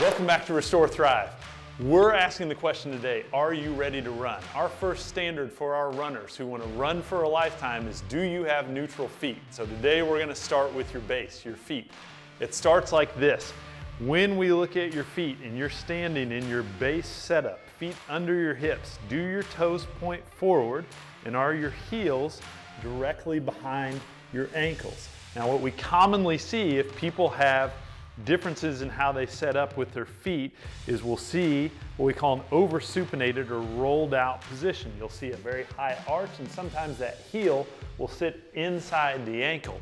Welcome back to Restore Thrive. We're asking the question today, are you ready to run? Our first standard for our runners who want to run for a lifetime is, do you have neutral feet? So today we're going to start with your base, your feet. It starts like this. When we look at your feet and you're standing in your base setup, feet under your hips, do your toes point forward and are your heels directly behind your ankles? Now what we commonly see if people have differences in how they set up with their feet is we'll see what we call an over-supinated or rolled out position. You'll see a very high arch and sometimes that heel will sit inside the ankle.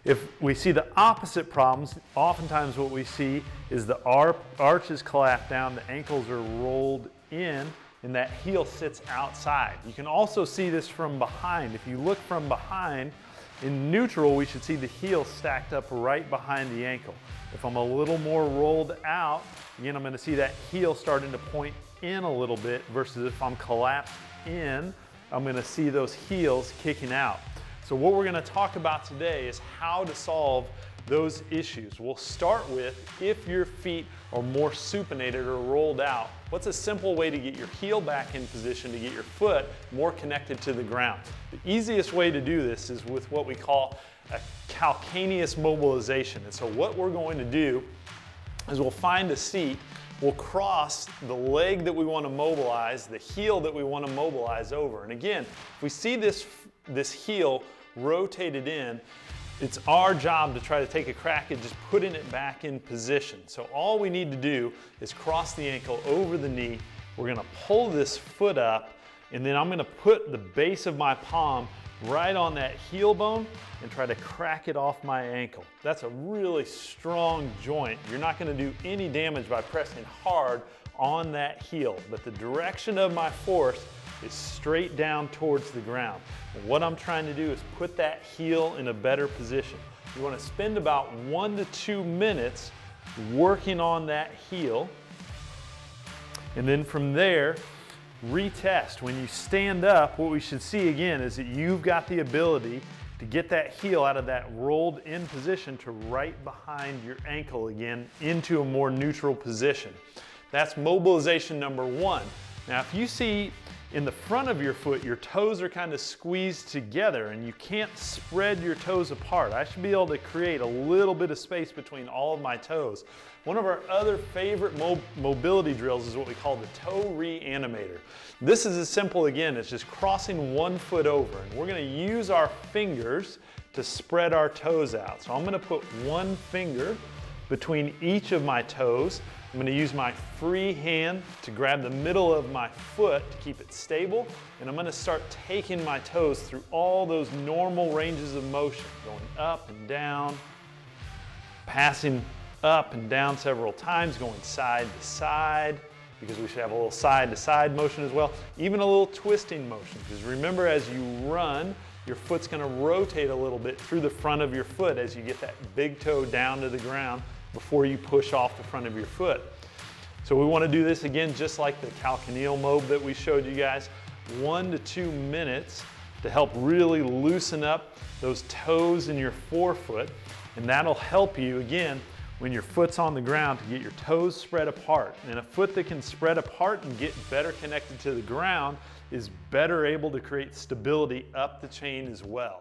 If we see the opposite problems, oftentimes what we see is the arch is collapsed down, the ankles are rolled in, and that heel sits outside. You can also see this from behind. If you look from behind, in neutral, we should see the heel stacked up right behind the ankle. If I'm a little more rolled out, again, I'm going to see that heel starting to point in a little bit versus if I'm collapsed in, I'm going to see those heels kicking out. So what we're going to talk about today is how to solve those issues. We'll start with, if your feet are more supinated or rolled out, what's a simple way to get your heel back in position to get your foot more connected to the ground? The easiest way to do this is with what we call a calcaneus mobilization. And so what we're going to do is we'll find a seat, we'll cross the leg that we want to mobilize, the heel that we want to mobilize over. And again, if we see this heel rotated in, it's our job to try to take a crack at just putting it back in position. So all we need to do is cross the ankle over the knee. We're going to pull this foot up, and then I'm going to put the base of my palm right on that heel bone and try to crack it off my ankle. That's a really strong joint. You're not going to do any damage by pressing hard on that heel, but the direction of my force is straight down towards the ground. And what I'm trying to do is put that heel in a better position. You want to spend about 1 to 2 minutes working on that heel, and then from there, retest. When you stand up, what we should see again is that you've got the ability to get that heel out of that rolled in position to right behind your ankle again into a more neutral position. That's mobilization number 1. Now if you see in the front of your foot, your toes are kind of squeezed together and you can't spread your toes apart. I should be able to create a little bit of space between all of my toes. One of our other favorite mobility drills is what we call the toe reanimator. This is as simple, again, as just crossing one foot over, and we're going to use our fingers to spread our toes out. So I'm going to put one finger between each of my toes. I'm going to use my free hand to grab the middle of my foot to keep it stable, and I'm going to start taking my toes through all those normal ranges of motion, going up and down, passing up and down several times, going side to side, because we should have a little side to side motion as well, even a little twisting motion, because remember, as you run, your foot's going to rotate a little bit through the front of your foot as you get that big toe down to the ground before you push off the front of your foot. So we want to do this again just like the calcaneal mob that we showed you guys, 1 to 2 minutes to help really loosen up those toes in your forefoot, and that'll help you again when your foot's on the ground to get your toes spread apart. And a foot that can spread apart and get better connected to the ground is better able to create stability up the chain as well.